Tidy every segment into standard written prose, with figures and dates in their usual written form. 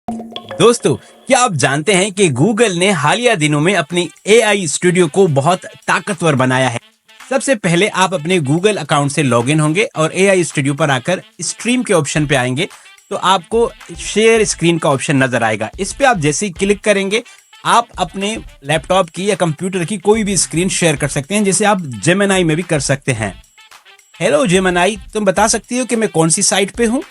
दोस्तों, क्या आप जानते हैं कि गूगल ने हालिया दिनों में अपनी AI स्टूडियो को बहुत ताकतवर बनाया है। सबसे पहले आप अपने गूगल अकाउंट से लॉगिन होंगे और AI स्टूडियो पर आकर स्ट्रीम के ऑप्शन पे आएंगे तो आपको शेयर स्क्रीन का ऑप्शन नजर आएगा। इस पे आप जैसे ही क्लिक करेंगे आप अपने लैपटॉप की या कंप्यूटर की कोई भी स्क्रीन शेयर कर सकते हैं, जैसे आप जेमिनाई में भी कर सकते हैं। हेलो जेमिनाई, तुम बता सकती हो कि मैं कौन सी साइट पे हूँ?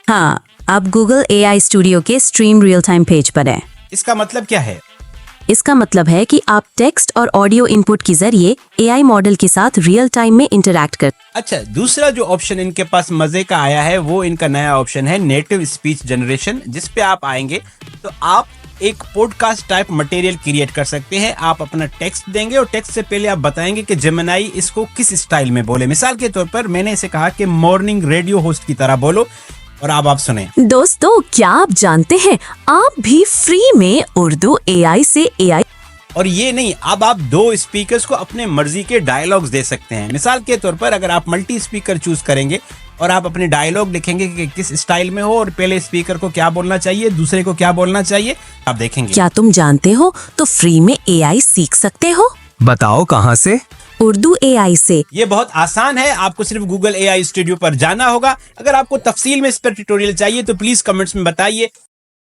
हाँ, आप गूगल AI स्टूडियो के स्ट्रीम रियल टाइम पेज पर हैं। इसका मतलब क्या है? इसका मतलब है कि आप टेक्स्ट और ऑडियो इनपुट के जरिए AI मॉडल के साथ रियल टाइम में इंटरैक्ट कर। अच्छा, दूसरा जो ऑप्शन इनके पास मजे का आया है वो इनका नया ऑप्शन है नेटिव स्पीच जनरेशन, जिस पे आप आएंगे तो आप एक पॉडकास्ट टाइप मटेरियल क्रिएट कर सकते हैं। आप अपना टेक्स्ट देंगे और टेक्स्ट से पहले आप बताएंगे कि जेमिनाई इसको किस स्टाइल में बोले। मिसाल के तौर पर मैंने इसे कहा कि मॉर्निंग रेडियो होस्ट की तरह बोलो और अब आप सुने। दोस्तों, क्या आप जानते हैं आप भी फ्री में उर्दू AI से AI। और ये नहीं, अब आप दो स्पीकर्स को अपने मर्जी के डायलॉग्स दे सकते हैं। मिसाल के तौर पर अगर आप मल्टी स्पीकर चूज करेंगे और आप अपने डायलॉग लिखेंगे कि किस स्टाइल में हो और पहले स्पीकर को क्या बोलना चाहिए, दूसरे को क्या बोलना चाहिए, आप देखेंगे। क्या तुम जानते हो तो फ्री में AI सीख सकते हो? बताओ कहाँ से? उर्दू AI से। ये बहुत आसान है, आपको सिर्फ गूगल AI स्टूडियो पर जाना होगा। अगर आपको तफसील में इस पर ट्यूटोरियल चाहिए तो प्लीज कमेंट्स में बताइए।